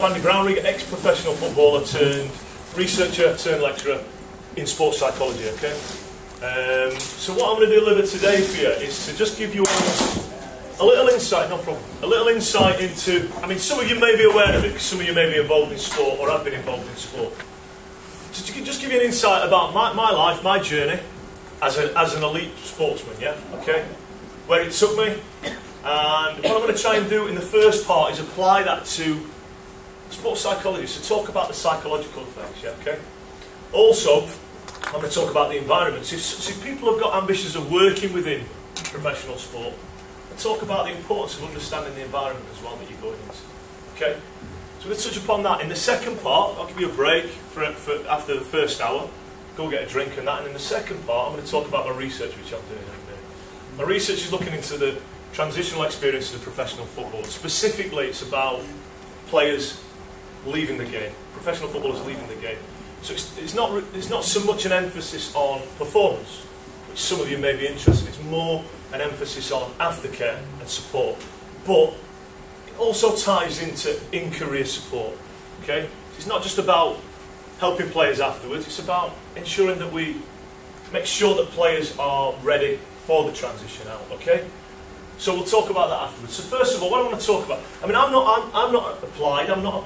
Andy Brownrigg, ex-professional footballer turned researcher turned lecturer in sports psychology, okay? So what I'm going to deliver today for you is to just give you a little insight, no problem, a little insight into, I mean, some of you may be aware of it, because some of you may be involved in sport, or have been involved in sport. To just give you an insight about my life, my journey, as an elite sportsman, yeah, okay? Where it took me, and what I'm going to try and do in the first part is apply that to sports psychology, so talk about the psychological effects, yeah, okay? Also, I'm going to talk about the environment. So if people have got ambitions of working within professional sport, I'll talk about the importance of understanding the environment as well that you're going into, okay? So we'll touch upon that. In the second part, I'll give you a break for after the first hour, go get a drink and that, and in the second part, I'm going to talk about my research, which I'm doing every day. My research is looking into the transitional experiences of professional football. Specifically, it's about players leaving the game, professional footballers leaving the game. So it's not so much an emphasis on performance, which some of you may be interested in. It's more an emphasis on aftercare and support. But it also ties into in-career support. Okay? It's not just about helping players afterwards, it's about ensuring that we make sure that players are ready for the transition out. Okay? So we'll talk about that afterwards. So first of all, what I want to talk about, I mean, I'm not applied, I'm not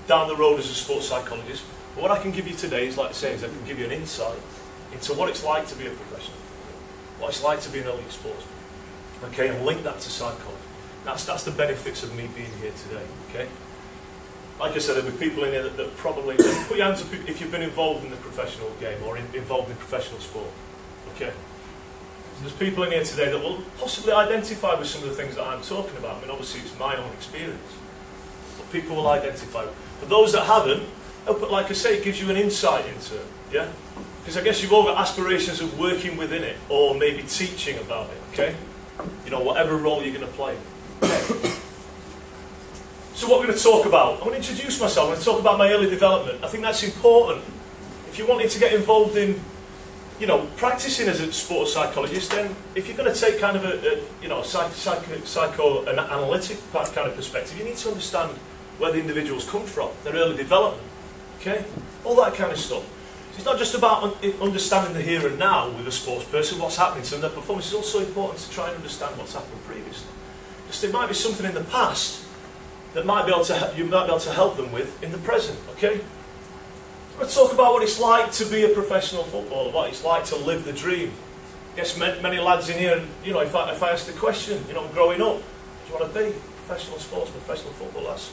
down the road as a sports psychologist, but what I can give you today is, like I say, is I can give you an insight into what it's like to be a professional, what it's like to be an elite sportsman, okay, and link that to psychology. That's the benefits of me being here today, okay? Like I said, there'll be people in here that probably, put your hands up if you've been involved in the professional game or involved in professional sport, okay? There's people in here today that will possibly identify with some of the things that I'm talking about. I mean, obviously it's my own experience, but people will identify. For those that haven't, but like I say, it gives you an insight into it, yeah? Because I guess you've all got aspirations of working within it, or maybe teaching about it, okay? You know, whatever role you're going to play. Okay. So what we're going to talk about, I'm going to introduce myself, I'm going to talk about my early development. I think that's important. If you're wanting to get involved in, you know, practicing as a sports psychologist, then if you're going to take kind of a you know, psychoanalytic kind of perspective, you need to understand where the individuals come from, their early development, okay? All that kind of stuff. So it's not just about understanding the here and now with a sports person, what's happening to them, their performance. It's also important to try and understand what's happened previously. Because there might be something in the past that might be able to you might be able to help them with in the present, okay? Let's talk about what it's like to be a professional footballer, what it's like to live the dream. I guess many lads in here, you know, if I ask the question, you know, growing up, what do you want to be? Professional sportsman, professional footballer, that's,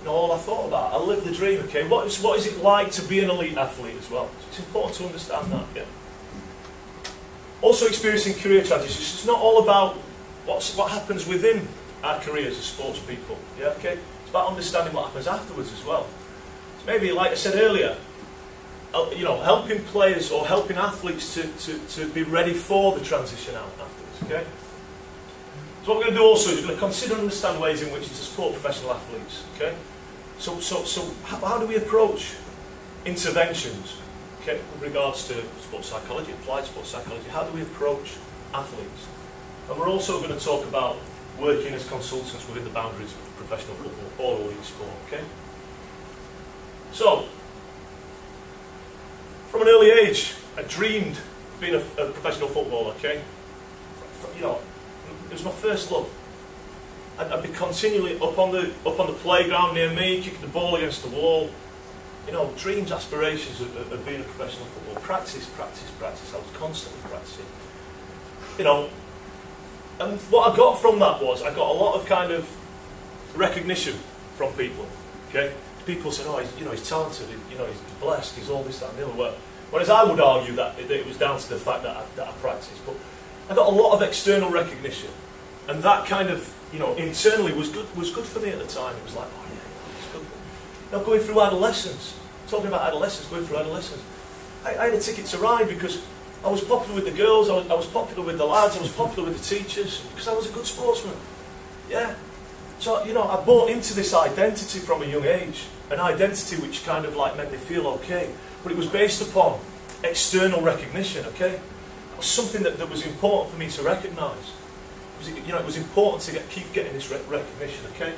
you know, all I thought about. I live the dream, okay? What is it like to be an elite athlete as well? So it's important to understand that, yeah. Also experiencing career transitions. It's not all about what happens within our careers as sports people, yeah, okay? It's about understanding what happens afterwards as well. So maybe, like I said earlier, you know, helping players or helping athletes to be ready for the transition out afterwards, okay? So what we're going to do also is we're going to consider and understand ways in which to support professional athletes, okay? So how do we approach interventions, okay, with regards to sports psychology, applied sports psychology? How do we approach athletes? And we're also going to talk about working as consultants within the boundaries of professional football or elite sport, okay? So, from an early age, I dreamed of being a professional footballer, okay? You know, it was my first love. I'd be continually up on the playground near me, kicking the ball against the wall. You know, dreams, aspirations of being a professional footballer. Practice. I was constantly practicing. You know, and what I got from that was, I got a lot of kind of recognition from people, okay? People said, oh, he's talented, you know, he's blessed, he's all this, that and the other. Whereas I would argue that it was down to the fact that I practiced. But I got a lot of external recognition. And that kind of, you know, internally was good for me at the time. It was like, oh yeah, it's good. Now going through adolescence, talking about adolescence, going through adolescence, I had a ticket to ride because I was popular with the girls, I was popular with the lads, I was popular with the teachers, because I was a good sportsman. Yeah. So, you know, I bought into this identity from a young age, an identity which kind of like made me feel okay, but it was based upon external recognition, okay? It was something that was important for me to recognise. You know, it was important to keep getting this recognition, okay?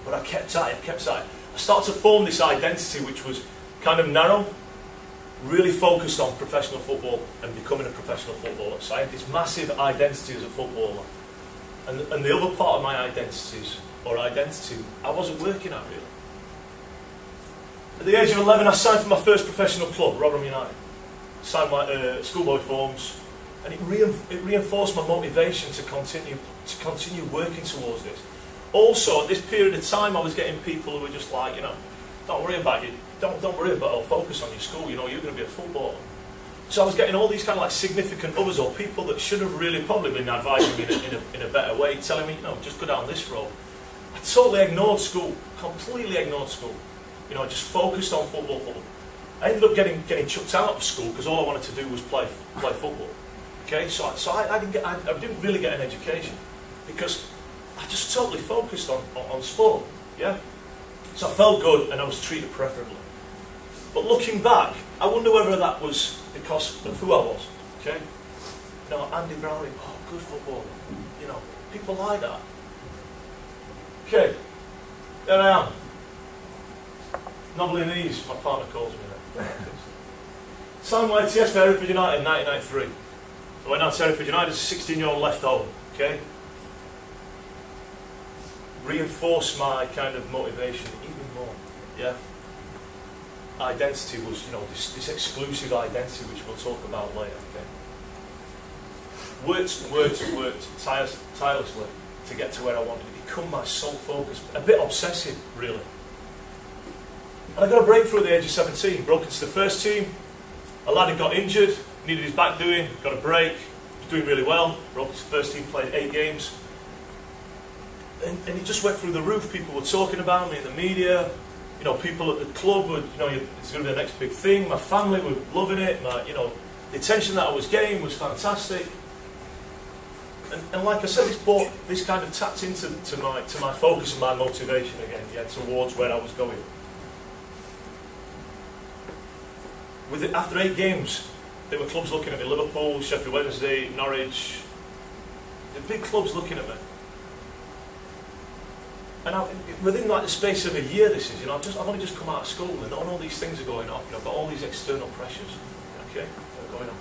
But I kept at it, I started to form this identity which was kind of narrow, really focused on professional football and becoming a professional footballer. So I had this massive identity as a footballer. And the other part of my identity, I wasn't working at really. At the age of 11, I signed for my first professional club, Rotherham United. I signed my schoolboy forms, and it reinforced my motivation to continue working towards this. Also, at this period of time, I was getting people who were just like, don't worry about it. Don't worry about it. Focus on your school. You're going to be a footballer. So I was getting all these kind of like significant others, or people that should have really probably been advising me in a better way, telling me, just go down this road. I totally ignored school, completely ignored school. Just focused on football. I ended up getting chucked out of school because all I wanted to do was play football. Okay, so I didn't really get an education because I just totally focused on sport. Yeah, so I felt good and I was treated preferably. But looking back, I wonder whether that was because of who I was. Okay, Andy Brownrigg, good footballer. People like that. Okay, there I am. Knobbly knees, my partner calls me that. Signed my TS for Hereford United in 1993. I went down to Hereford United as a 16-year-old left over. Okay? Reinforced my kind of motivation even more. Yeah? Identity was, this exclusive identity which we'll talk about later. Okay? Worked tirelessly to get to where I wanted to become my sole focus. A bit obsessive, really. And I got a breakthrough at the age of 17, broke into the first team. A lad had got injured, needed his back doing, got a break, was doing really well, broke into the first team, played 8 games. And it just went through the roof. People were talking about me in the media, people at the club were, it's going to be the next big thing. My family were loving it, the attention that I was getting was fantastic. And like I said, this kind of tapped into my focus and my motivation again, towards where I was going. After 8 games, there were clubs looking at me: Liverpool, Sheffield Wednesday, Norwich. The big clubs looking at me. And within the space of a year, I've only just come out of school, and all these things are going on. I've got all these external pressures, okay, that are going on.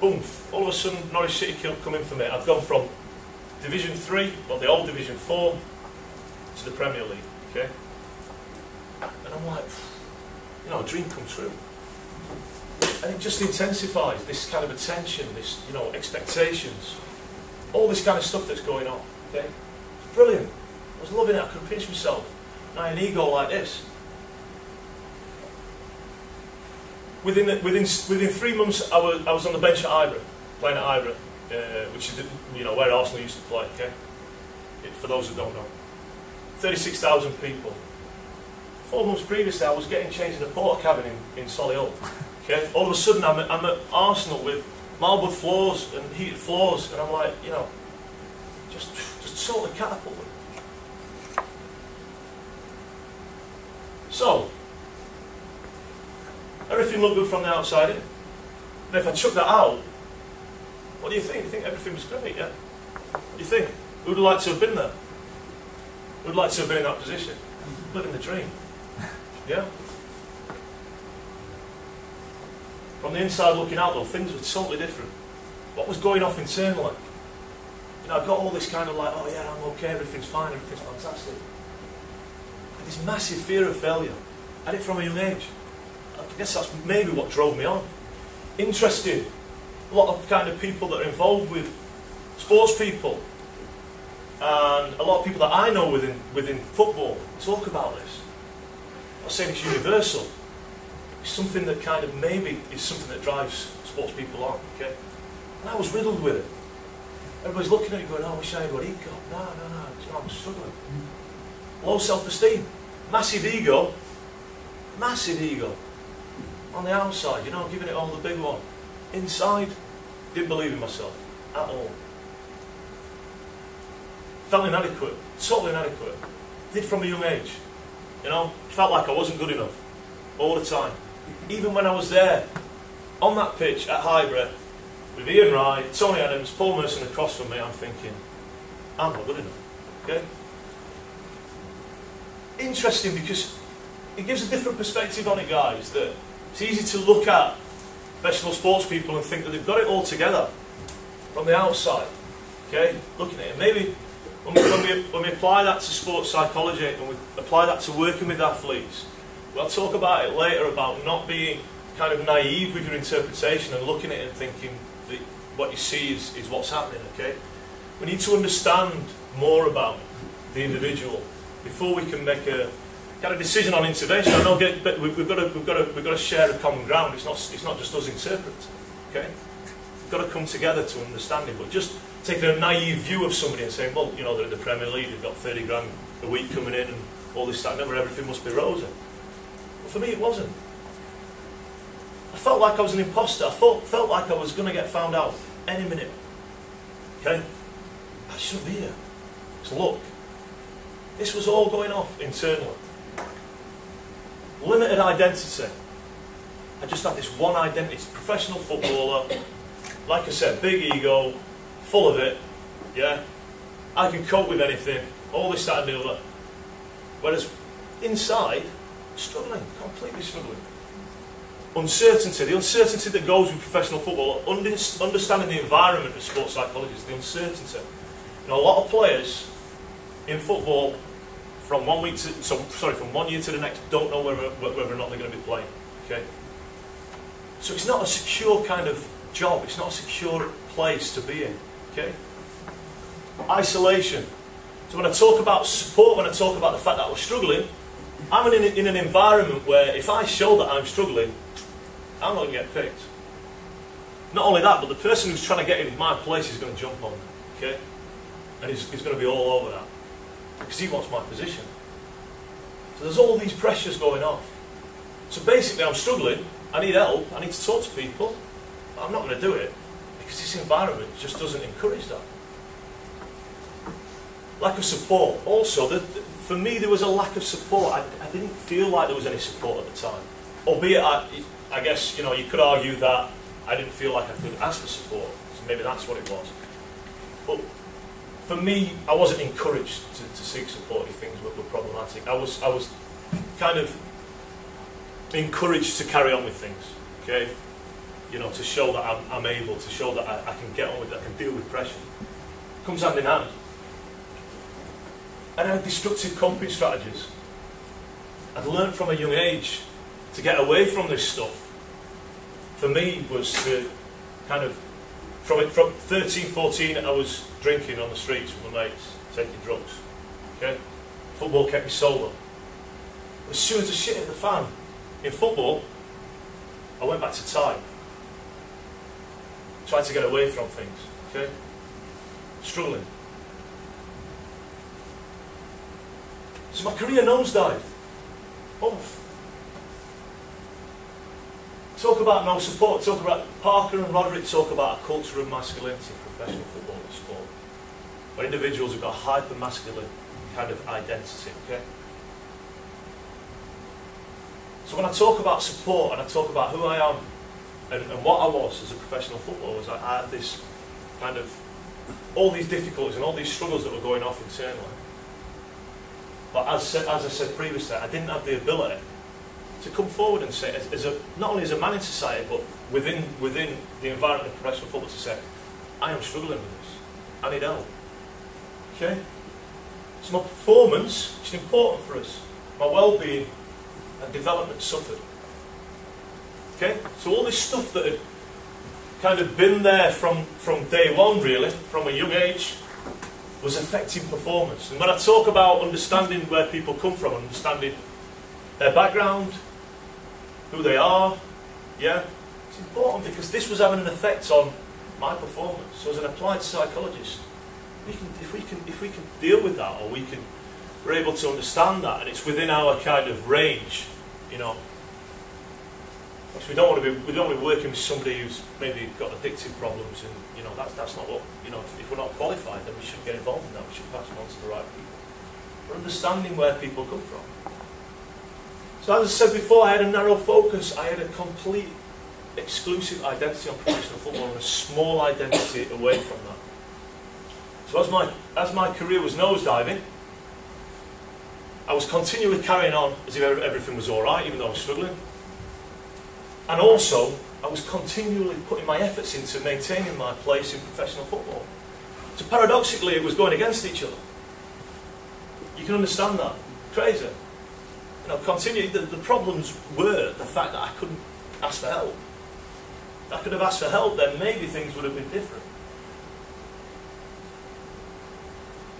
Boom! All of a sudden, Norwich City come in for me. I've gone from Division 3, the old Division 4, to the Premier League, okay. And I'm like, a dream come true. And it just intensifies this kind of attention, this, expectations, all this kind of stuff that's going on, okay? It's brilliant. I was loving it. I could pinch myself. And I had an ego like this. Within 3 months, I was on the bench at Ibra, playing at Ibra, which is, where Arsenal used to play, okay? For those who don't know. 36,000 people. 4 months previously, I was getting changed in a porter cabin in Solihull. Okay? All of a sudden, I'm at Arsenal with marble floors and heated floors, and I'm like, just totally catapulted. So, everything looked good from the outside in. And if I chuck that out, what do you think? You think everything was great, yeah? What do you think? Who would like to have been there? Who would like to have been in that position? Living the dream. Yeah? From the inside looking out though, things were totally different. What was going off internally? I got all this kind of like, oh yeah, I'm okay, everything's fine, everything's fantastic. And this massive fear of failure. I had it from a young age. I guess that's maybe what drove me on. Interested. A lot of kind of people that are involved with sports people. And a lot of people that I know within football talk about this. I'm not saying it's universal. It's something that kind of maybe is something that drives sports people on, okay? And I was riddled with it. Everybody's looking at you going, oh, I wish I had what he got. No, I'm struggling. Low self-esteem. Massive ego. Massive ego. On the outside, giving it all the big one. Inside, didn't believe in myself at all. Felt inadequate. Totally inadequate. Did from a young age. Felt like I wasn't good enough. All the time. Even when I was there, on that pitch at Highbury, with Ian Wright, Tony Adams, Paul Merson across from me, I'm thinking, I'm not good enough. Okay? interesting because it gives a different perspective on it, guys. That it's easy to look at professional sports people and think that they've got it all together from the outside. Okay, looking at it. Maybe when we apply that to sports psychology and we apply that to working with athletes, we'll talk about it later about not being kind of naive with your interpretation and looking at it and thinking that what you see is what's happening. Okay, we need to understand more about the individual before we can make a kind of decision on intervention. I know, but we've got to share a common ground. It's not just us interpreting. Okay, we've got to come together to understand it. But just taking a naive view of somebody and saying, well, you know, they're in the Premier League, they've got 30 grand a week coming in, and all this, that, and everything must be rosy. But for me, it wasn't. I felt like I was an imposter. I felt like I was going to get found out any minute. Okay, I shouldn't be here. So look, this was all going off internally. Limited identity. I just had this one identity. Professional footballer, like I said, big ego, full of it, yeah. I can cope with anything, all this, that and the other. Whereas inside, struggling, completely struggling. Uncertainty, the uncertainty that goes with professional football, understanding the environment of sports psychologists, the uncertainty. You know, a lot of players in football from 1 week to, from 1 year to the next don't know whether or not they're going to be playing. Okay, so it's not a secure kind of job. It's not a secure place to be in. Okay, isolation. So when I talk about support, when I talk about the fact that I was struggling, I'm in an environment where if I show that I'm struggling, I'm not going to get picked. Not only that, but the person who's trying to get in my place is going to jump on me. Okay, and he's going to be all over that. Because he wants my position. So there's all these pressures going off. So basically I'm struggling, I need help, I need to talk to people, but I'm not going to do it because this environment just doesn't encourage that. Lack of support. Also, for me there was a lack of support. I didn't feel like there was any support at the time. Albeit, I guess, you know, you could argue that I didn't feel like I could ask for support. So maybe that's what it was. But for me, I wasn't encouraged to seek support if things were problematic. I was kind of encouraged to carry on with things, okay? You know, to show that I'm able, to show that I can get on with it, I can deal with pressure. It comes hand in hand. And I had destructive coping strategies. I'd learned from a young age to get away from this stuff. For me, was to kind of, from 13, 14, I was drinking on the streets with my mates, taking drugs. Okay? Football kept me sober. As soon as the shit hit the fan in football, I went back to type. Tried to get away from things. Okay? Struggling. So my career nosedived. Off. Talk about no support. Talk about Parker and Roderick talk about a culture of masculinity in professional football and sport, where individuals have got a hyper-masculine kind of identity. Okay. So when I talk about support and I talk about who I am and what I was as a professional footballer, was I had this kind of all these difficulties and all these struggles that were going off internally. But as I said previously, I didn't have the ability to come forward and say, not only as a man in society, but within the environment of professional football, to say, I am struggling with this. I need help. Okay? So my performance, which is important for us, my well-being and development suffered. Okay? So all this stuff that had kind of been there from day one, really, from a young age, was affecting performance. And when I talk about understanding where people come from, understanding their background, who they are, yeah, it's important because this was having an effect on my performance. So as an applied psychologist, if we can deal with that, or we're able to understand that, and it's within our kind of range, you know. Because we don't want to be working with somebody who's maybe got addictive problems, and you know that's not what, you know. If we're not qualified, then we shouldn't get involved in that. We should pass it on to the right people. But understanding where people come from. So as I said before, I had a narrow focus. I had a complete, exclusive identity on professional football and a small identity away from that. So as my career was nosediving, I was continually carrying on as if everything was all right, even though I was struggling. And also, I was continually putting my efforts into maintaining my place in professional football. So paradoxically, it was going against each other. You can understand that. Crazy. You know, the problems were the fact that I couldn't ask for help. If I could have asked for help, then maybe things would have been different.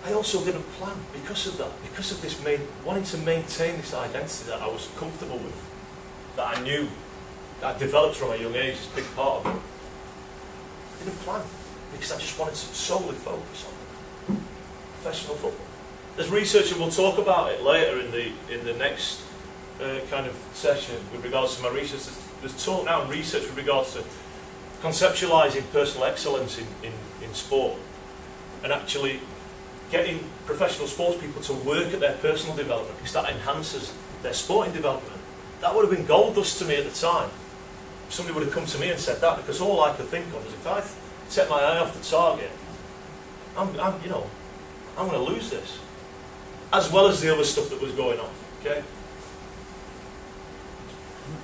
I also didn't plan because of that, because of this wanting to maintain this identity that I was comfortable with, that I knew, that I developed from a young age as a big part of it. I didn't plan because I just wanted to solely focus on professional football. There's research, and we'll talk about it later in the next kind of session with regards to my research. There's talk now in research with regards to conceptualising personal excellence in sport, and actually getting professional sports people to work at their personal development, because that enhances their sporting development. That would have been gold dust to me at the time. Somebody would have come to me and said that, because all I could think of was, if I set my eye off the target, I'm going to lose this, as well as the other stuff that was going on. Okay.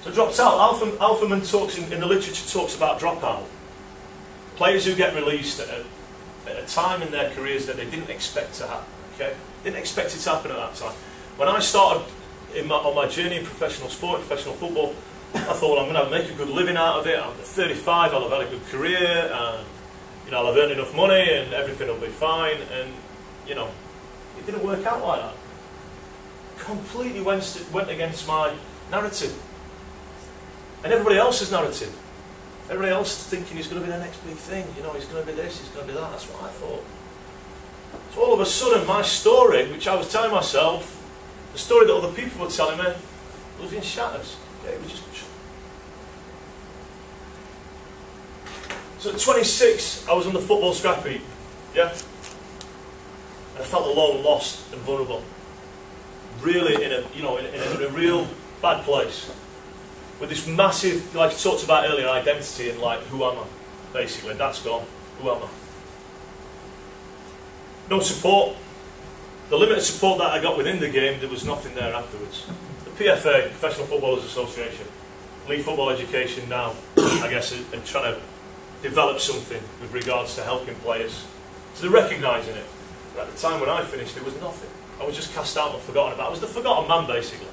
So drops out. Alphaman talks in the literature talks about dropout. Players who get released at a time in their careers that they didn't expect to happen. Okay, didn't expect it to happen at that time. When I started on my journey in professional sport, professional football, I thought, I'm going to make a good living out of it. I'm 35. I'll have had a good career, and I'll have earned enough money, and everything will be fine. And it didn't work out like that. Completely went against my narrative, and everybody else's narrative. Everybody else is thinking he's going to be the next big thing. He's going to be this, he's going to be that. That's what I thought. So all of a sudden, my story, which I was telling myself, the story that other people were telling me, was in shatters. Okay, it was just. So at 26, I was on the football scrap heap. Yeah. And I felt alone, lost, and vulnerable. Really, in a real bad place. With this massive, like I talked about earlier, identity and like, who am I? Basically, that's gone. Who am I? No support. The limited support that I got within the game, there was nothing there afterwards. The PFA, Professional Footballers Association, League Football Education now, I guess, are trying to develop something with regards to helping players. So they're recognising it. But at the time when I finished, there was nothing. I was just cast out and forgotten about. I was the forgotten man, basically.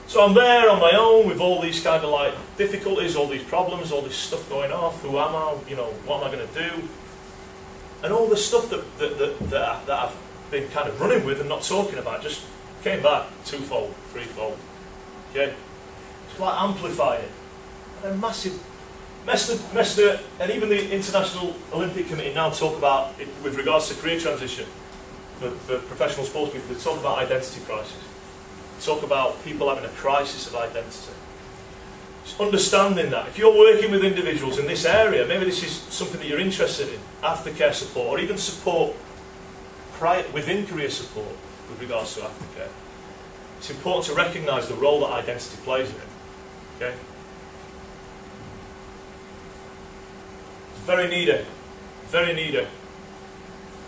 So I'm there on my own with all these kind of like difficulties, all these problems, all this stuff going off. Who am I? What am I going to do? And all the stuff that I've been kind of running with and not talking about just came back twofold, threefold. Okay, it's like amplifying it. And a massive, messed it. And even the International Olympic Committee now talk about it with regards to career transition for professional sports people. They talk about identity crisis. Talk about people having a crisis of identity. Just understanding that if you're working with individuals in this area, maybe this is something that you're interested in, aftercare support, or even support within career support with regards to aftercare. It's important to recognise the role that identity plays in it. Okay? It's very needy,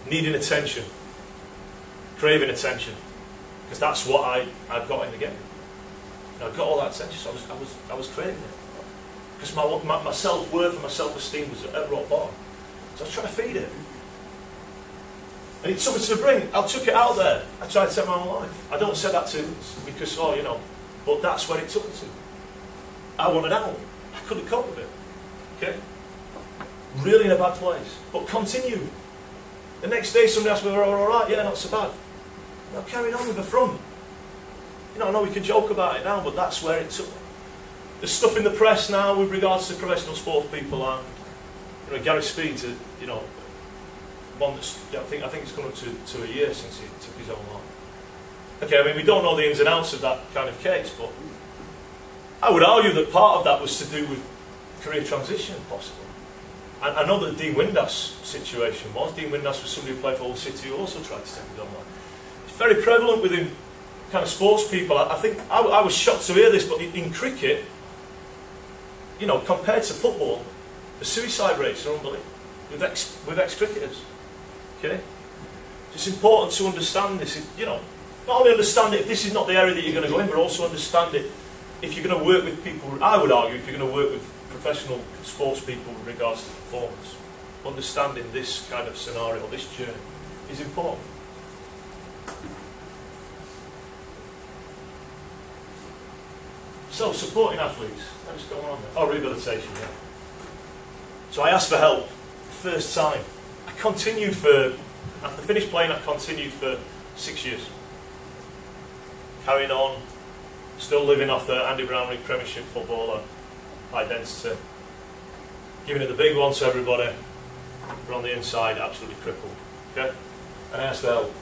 needing attention, craving attention. Because that's what I got in the game. I got all that attention, so I was craving it. Because my self-worth and my self-esteem was at rock bottom. So I was trying to feed it. And it took me to the brink. I took it out there. I tried to take my own life. I don't say that to because, but that's where it took me to. I wanted out. I couldn't cope with it. Okay? Really in a bad place. But continue. The next day somebody asked me, we're all right? Yeah, not so bad. Now carrying on with the front. I know we can joke about it now, but that's where it took. There's stuff in the press now with regards to professional sports people, and Gary Speed's, one that's, I think it's come up to a year since he took his own life. Okay, I mean we don't know the ins and outs of that kind of case, but I would argue that part of that was to do with career transition, possibly. And I know that Dean Windass' situation was. Dean Windass was somebody who played for Hull City who also tried to take his own life. It's very prevalent within kind of sports people. I think I was shocked to hear this, but in cricket, compared to football, the suicide rates are unbelievable with ex-cricketers. Okay, it's important to understand this. not only understand it if this is not the area that you're going to go in, but also understand it if you're going to work with people. I would argue if you're going to work with professional sports people with regards to performance, understanding this kind of scenario, this journey, is important. So, supporting athletes. What's going on there? Oh, rehabilitation, yeah. So I asked for help first time. After finished playing, I continued for 6 years. Carrying on, still living off the Andy Brownrigg Premiership footballer identity. Giving it the big one to everybody, but on the inside, absolutely crippled. Okay? And I asked for help.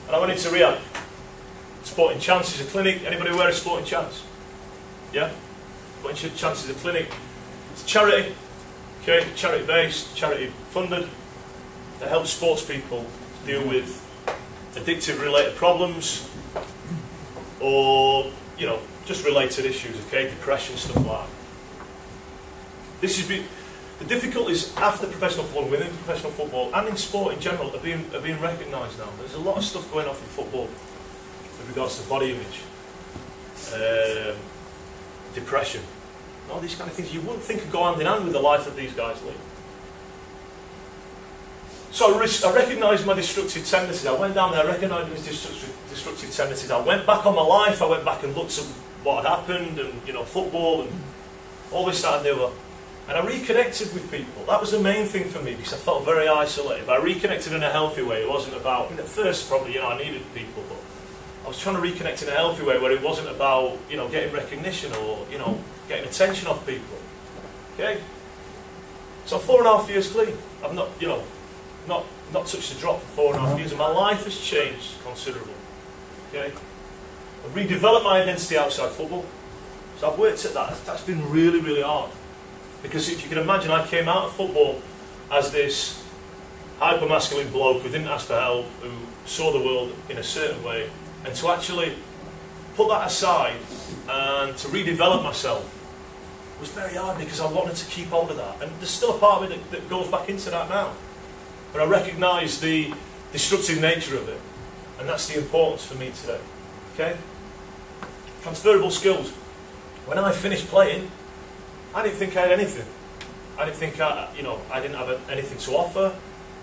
And I went into rehab. Sporting Chance is a clinic. Anybody aware of Sporting Chance? Yeah? Sporting Chance is a clinic. It's a charity. Okay? Charity based, charity funded. That helps sports people deal with addictive related problems or, you know, just related issues, okay? Depression, stuff like that. The difficulties after professional football, within professional football, and in sport in general, are being recognised now. There's a lot of stuff going off in football with regards to body image, depression, and all these kind of things. You wouldn't think could go hand in hand with the life that these guys live. So I recognised my destructive tendencies. I went down there, I recognised my destructive tendencies. I went back on my life. I went back and looked at what had happened, and you know, football and all this, that, and the other. And I reconnected with people. That was the main thing for me because I felt very isolated. But I reconnected in a healthy way. It wasn't about, I mean, at first probably, you know, I needed people, but I was trying to reconnect in a healthy way where it wasn't about, you know, getting recognition or, you know, getting attention off people. Okay? So 4.5 years clean. I've not, you know, not touched a drop for 4.5 years, and my life has changed considerably. Okay? I've redeveloped my identity outside football. So I've worked at that. That's been really, really hard. Because if you can imagine, I came out of football as this hyper-masculine bloke who didn't ask for help, who saw the world in a certain way, and to actually put that aside and to redevelop myself was very hard because I wanted to keep hold of that. And there's still a part of it that goes back into that now. But I recognise the destructive nature of it, and that's the importance for me today. Okay? Transferable skills. When I finished playing, I didn't think I had anything. I didn't think I didn't have anything to offer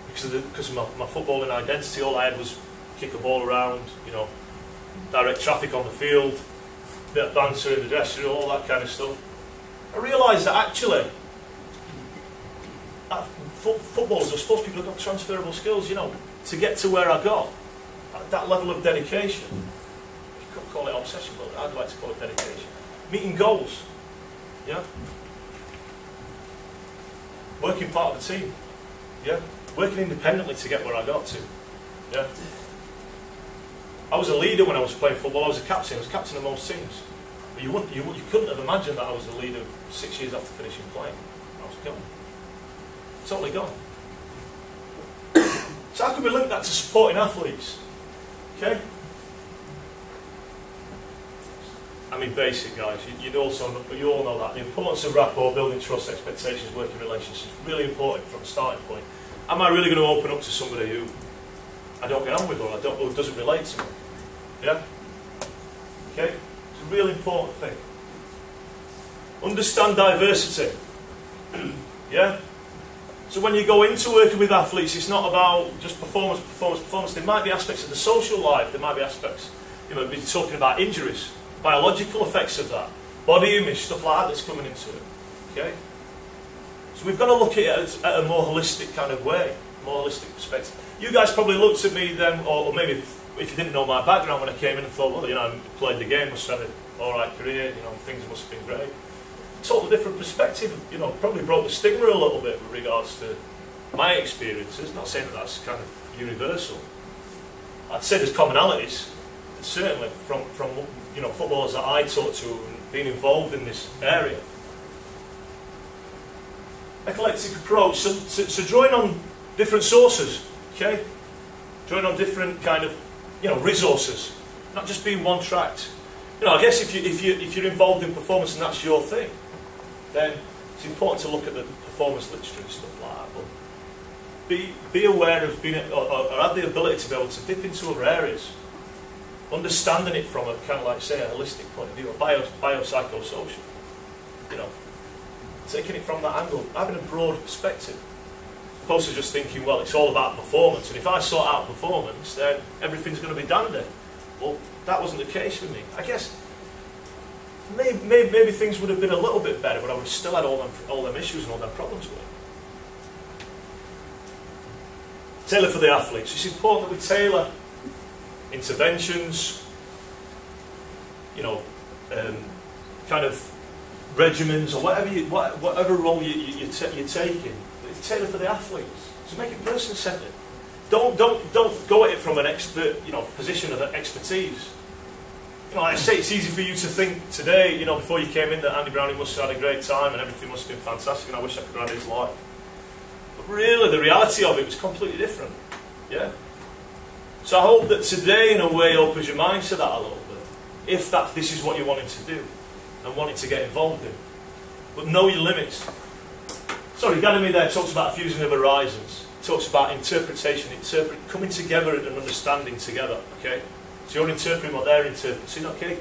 because of my footballing identity. All I had was kick a ball around, you know, direct traffic on the field, bit of banter in the dressing room, all that kind of stuff. I realised that actually, footballers or sports people have got transferable skills, you know, to get to where I got. At that level of dedication. You could call it obsession, but I'd like to call it dedication. Meeting goals. Yeah? Working part of a team. Yeah? Working independently to get where I got to. Yeah? I was a leader when I was playing football. I was a captain. I was captain of most teams. But you couldn't have imagined that I was the leader 6 years after finishing playing. I was gone. Totally gone. So how could we link that to supporting athletes? Okay? I mean, basic, guys. You all know that. The importance of rapport, building trust, expectations, working relationships is really important from a starting point. Am I really going to open up to somebody who I don't get on with or who doesn't relate to me? Yeah? Okay? It's a really important thing. Understand diversity. Yeah? So when you go into working with athletes, it's not about just performance. There might be aspects of the social life. There might be aspects, you know, we're talking about injuries. Biological effects of that, body image, stuff like that that's coming into it. Okay? So we've got to look at it at a more holistic kind of way, more holistic perspective. You guys probably looked at me then, or maybe if you didn't know my background when I came in and thought, well, you know, I played the game, must have had an alright career, you know, things must have been great. Totally different perspective, you know, probably broke the stigma a little bit with regards to my experiences. Not saying that that's kind of universal. I'd say there's commonalities, certainly from you know, footballers that I talk to and being involved in this area. Eclectic approach, so drawing on different sources, okay? Drawing on different kind of, you know, resources, not just being one-tracked. You know, I guess if you're involved in performance and that's your thing, then it's important to look at the performance literature and stuff like that. But be aware of being, or have the ability to be able to dip into other areas. understanding it from a kind of like, say, a holistic point of view, a biopsychosocial, you know, taking it from that angle, having a broad perspective, opposed to just thinking, well, it's all about performance, and if I sort out performance, then everything's going to be dandy. Well, that wasn't the case for me. I guess maybe things would have been a little bit better, but I would have still had all them issues and all them problems with it. Tailor for the athletes. It's important that we tailor interventions, you know, kind of regimens or whatever role you're taking. Tailor for the athletes. So make it person-centered. Don't go at it from an expert, you know, position of expertise. You know, like I say, it's easy for you to think today, you know, before you came in, that Andy Brownrigg must have had a great time and everything must have been fantastic, and I wish I could have had his life. But really, the reality of it was completely different. Yeah. So I hope that today, in a way, opens your mind to that a little bit. If this is what you're wanting to do and wanting to get involved in, but know your limits. Sorry, Academy there talks about fusing of horizons. Talks about interpretation, coming together and understanding together. Okay. So you're interpreting what they're interpreting, okay?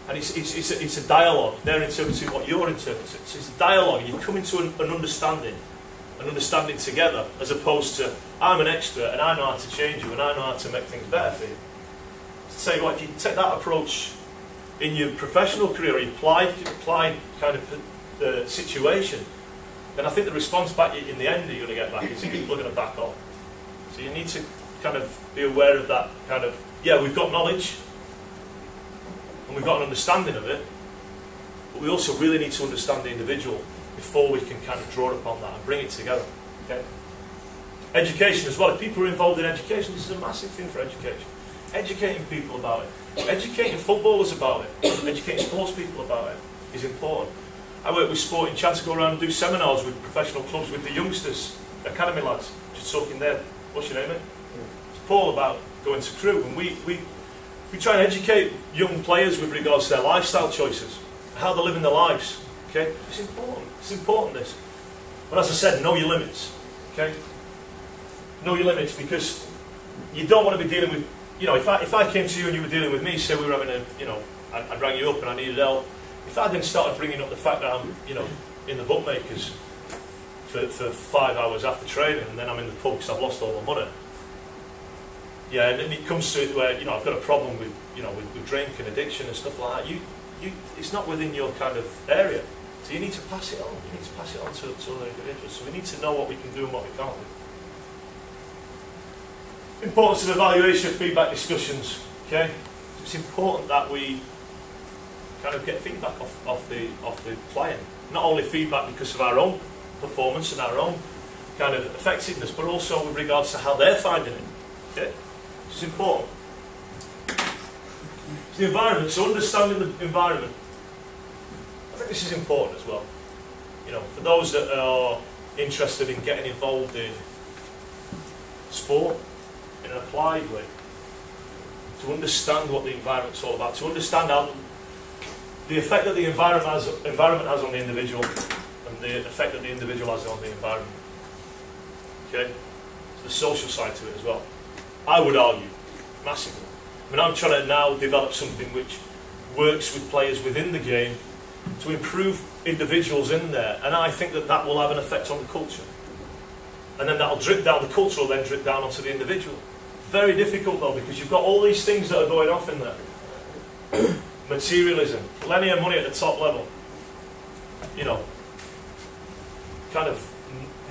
And it's a dialogue. They're interpreting what you're interpreting. So it's a dialogue. You come into an understanding together, as opposed to, I'm an expert and I know how to change you and I know how to make things better for you. So tell you what, if you take that approach in your professional career, you applied kind of situation, then I think the response back in the end that you're going to get back is people are going to back off. So you need to kind of be aware of that kind of, yeah, we've got knowledge and we've got an understanding of it, but we also really need to understand the individual before we can kind of draw upon that and bring it together. Okay? Education as well. If people are involved in education, this is a massive thing for education. Educating people about it. Educating footballers about it. Educating sports people about it is important. I work with Sporting Chance to go around and do seminars with professional clubs with the youngsters, academy lads, just talking there. What's your name, mate? It's Paul, about going to Crew, and we try and educate young players with regards to their lifestyle choices, how they're living their lives. Okay, it's important. It's important, this. But as I said, know your limits. Okay, know your limits, because you don't want to be dealing with. You know, if I came to you and you were dealing with me, say we were having a, you know, I rang you up and I needed help. If I then started bringing up the fact that I'm, you know, in the bookmakers for 5 hours after training, and then I'm in the pub because I've lost all my money. Yeah, and then it comes to it where, you know, I've got a problem with, you know, with drink and addiction and stuff like that. It's not within your kind of area, so you need to pass it on. You need to pass it on to other individuals. So we need to know what we can do and what we can't do. Importance of evaluation, feedback discussions. Okay, it's important that we kind of get feedback off the client. Not only feedback because of our own performance and our own kind of effectiveness, but also with regards to how they're finding it. Okay? It's important. It's the environment, so understanding the environment. I think this is important as well. You know, for those that are interested in getting involved in sport in an applied way, to understand what the environment's all about, to understand how the effect that the environment has on the individual, and the effect that the individual has on the environment. Okay? So the social side to it as well. I would argue, massively. I mean, I'm trying to now develop something which works with players within the game to improve individuals in there, and I think that that will have an effect on the culture. And then that'll drip down, the culture will then drip down onto the individual. Very difficult though, because you've got all these things that are going off in there. Materialism, plenty of money at the top level. You know, kind of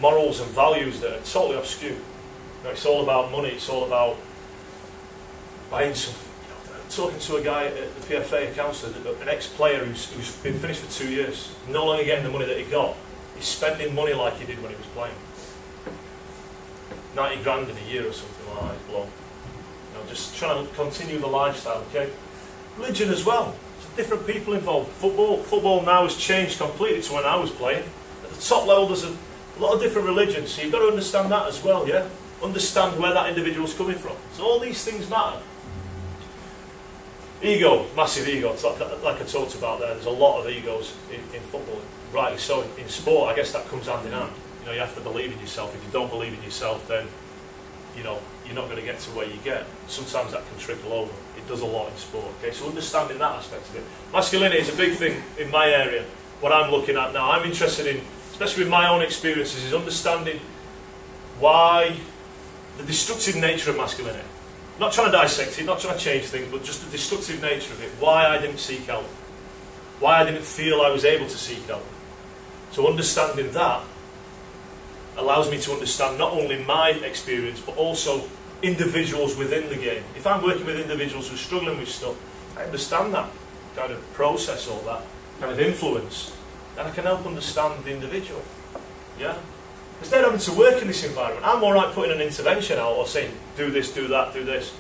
morals and values that are totally obscure. You know, it's all about money, it's all about buying some. You know, talking to a guy at the PFA, a counsellor, an ex-player who's been finished for 2 years, no longer getting the money that he got. He's spending money like he did when he was playing. 90 grand in a year or something like that, blown. You know, just trying to continue the lifestyle, okay? Religion as well. There's different people involved. Football now has changed completely to when I was playing. At the top level, there's a lot of different religions, so you've got to understand that as well, yeah? Understand where that individual's coming from. So all these things matter. Ego, massive ego. It's like I talked about there, there's a lot of egos in football. Rightly so. In sport, I guess that comes hand in hand. You know, you have to believe in yourself. If you don't believe in yourself, then you know, you're not going to get to where you get. Sometimes that can trickle over. It does a lot in sport. Okay, so understanding that aspect of it. Masculinity is a big thing in my area. What I'm looking at now, I'm interested in, especially with my own experiences, is understanding why the destructive nature of masculinity. Not trying to dissect it, not trying to change things, but just the destructive nature of it. Why I didn't seek help. Why I didn't feel I was able to seek help. So understanding that allows me to understand not only my experience, but also individuals within the game. If I'm working with individuals who are struggling with stuff, I understand that kind of process, all that kind of influence, then I can help understand the individual. Yeah? Because they're having to work in this environment. I'm alright putting an intervention out or saying, do this, do that, do this.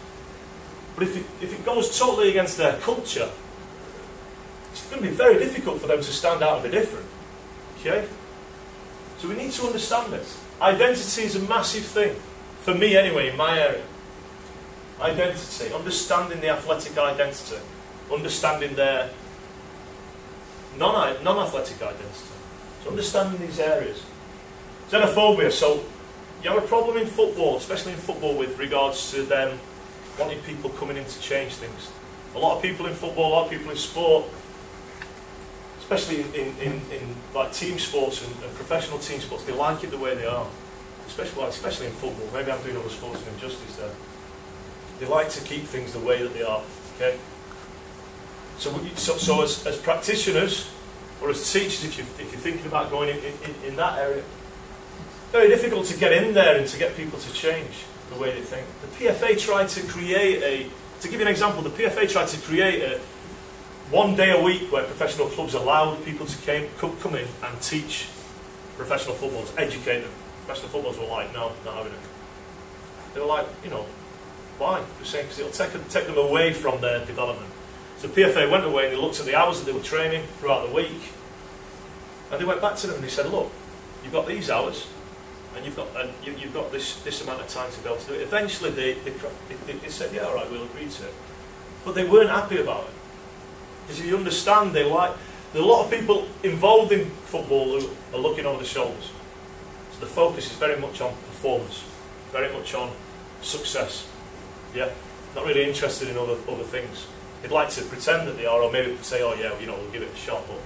But if it goes totally against their culture, it's going to be very difficult for them to stand out and be different. Okay? So we need to understand this. Identity is a massive thing. For me anyway, in my area. Identity. Understanding the athletic identity. Understanding their non-athletic identity. So understanding these areas. Xenophobia. So you have a problem in football, especially in football, with regards to them wanting people coming in to change things. A lot of people in football, a lot of people in sport, especially in like team sports and professional team sports, they like it the way they are. Especially in football. Maybe I'm doing other sports an injustice there. They like to keep things the way that they are. Okay. So as practitioners or as teachers, if you're thinking about going in that area, very difficult to get in there and to get people to change the way they think. The PFA tried to create to give you an example, the PFA tried to create a 1 day a week where professional clubs allowed people to come in and teach professional footballers, educate them. Professional footballers were like, no, not having it. They were like, you know, why? They're saying because it'll take them away from their development. So PFA went away and they looked at the hours that they were training throughout the week, and they went back to them and they said, look, you've got these hours, and you've got this amount of time to be able to do it. Eventually they said, yeah, all right, we'll agree to it. But they weren't happy about it. Because if you understand, there's a lot of people involved in football who are looking over the shoulders. So the focus is very much on performance, very much on success. Yeah, not really interested in other things. They'd like to pretend that they are, or maybe say, oh yeah, you know, we'll give it a shot. But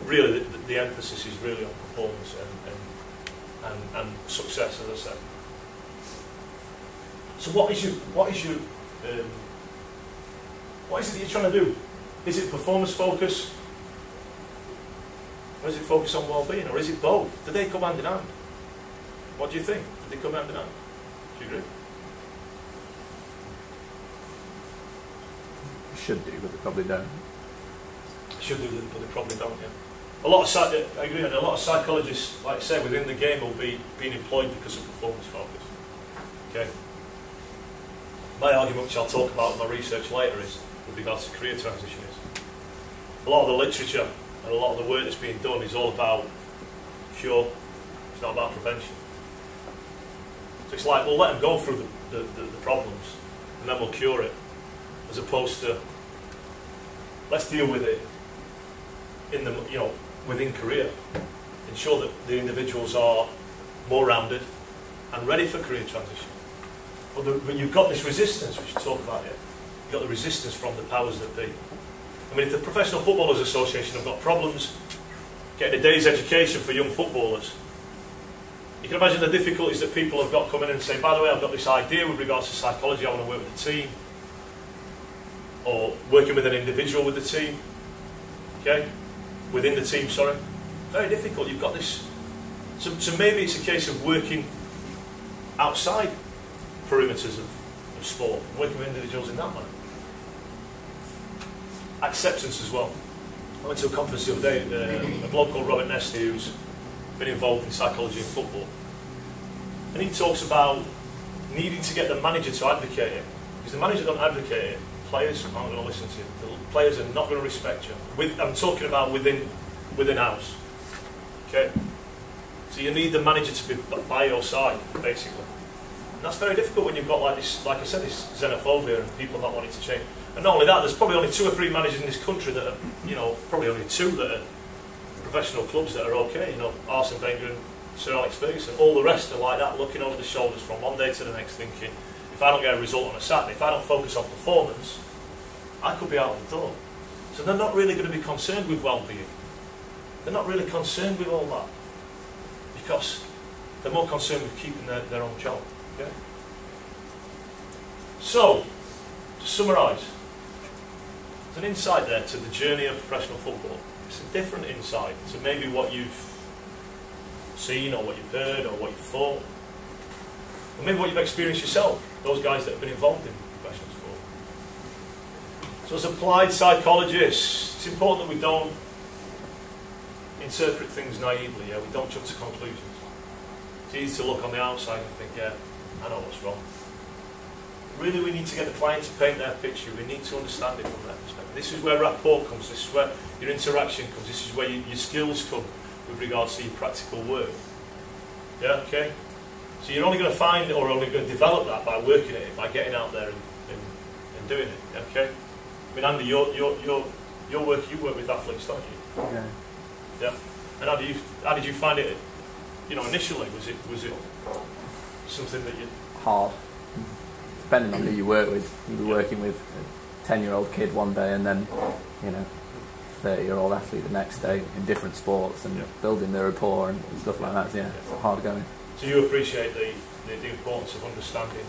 really, the emphasis is really on performance and success, as I said. So what is it that you're trying to do? Is it performance focus? Or is it focus on well-being? Or is it both? Do they come hand in hand? What do you think? Do they come hand in hand? Do you agree? Should do, but they probably don't. Should do, but they probably don't, yeah. I agree, and a lot of psychologists, like I say, within the game will be being employed because of performance focus. Okay? My argument, which I'll talk about in my research later, is with regards to career transition, is a lot of the literature and a lot of the work that's being done is all about cure. It's not about prevention. So it's like, we'll let them go through the problems and then we'll cure it, as opposed to let's deal with it in the, you know, within career. Ensure that the individuals are more rounded and ready for career transition. But you've got this resistance, which you talk about here. You've got the resistance from the powers that be. I mean, if the Professional Footballers Association have got problems getting a day's education for young footballers, you can imagine the difficulties that people have got coming in and saying, by the way, I've got this idea with regards to psychology, I want to work with the team, or working with an individual with the team, okay, within the team, sorry. Very difficult, you've got this. So maybe it's a case of working outside perimeters of sport, working with individuals in that way. Acceptance as well. I went to a conference the other day, a bloke called Robert Nesty, who's been involved in psychology and football. And he talks about needing to get the manager to advocate it. Because the manager don't advocate it, players aren't going to listen to you. The players are not going to respect you. I'm talking about within house. Okay? So you need the manager to be by your side, basically. And that's very difficult when you've got like this, like I said, this xenophobia and people not wanting to change. And not only that, there's probably only 2 or 3 managers in this country that are, you know, probably only 2 that are professional clubs that are okay. You know, Arsene Wenger and Sir Alex Ferguson. All the rest are like that, looking over the shoulders from one day to the next, thinking, if I don't get a result on a Saturday, if I don't focus on performance, I could be out the door. So they're not really going to be concerned with well-being. They're not really concerned with all that, because they're more concerned with keeping their own job. Okay? So, to summarise, there's an insight there to the journey of professional football. It's a different insight to maybe what you've seen or what you've heard or what you've thought, or maybe what you've experienced yourself, those guys that have been involved in professional sport. So as applied psychologists, it's important that we don't interpret things naively, yeah? We don't jump to conclusions. It's easy to look on the outside and think, yeah, I know what's wrong. Really, we need to get the client to paint their picture. We need to understand it from their perspective. This is where rapport comes, this is where your interaction comes, this is where your skills come with regards to your practical work. Yeah, okay? So you're only going to find or only going to develop that by working at it, by getting out there and doing it, okay? I mean, Andy, you work with athletes, don't you? Yeah. Yeah. And how did you find it, initially? Was it something that you... Hard. Depending on who you work with. You'll be working with a 10-year-old kid one day and then, 30-year-old athlete the next day in different sports and building the rapport and stuff like that. Yeah, it's hard going. So you appreciate the importance of understanding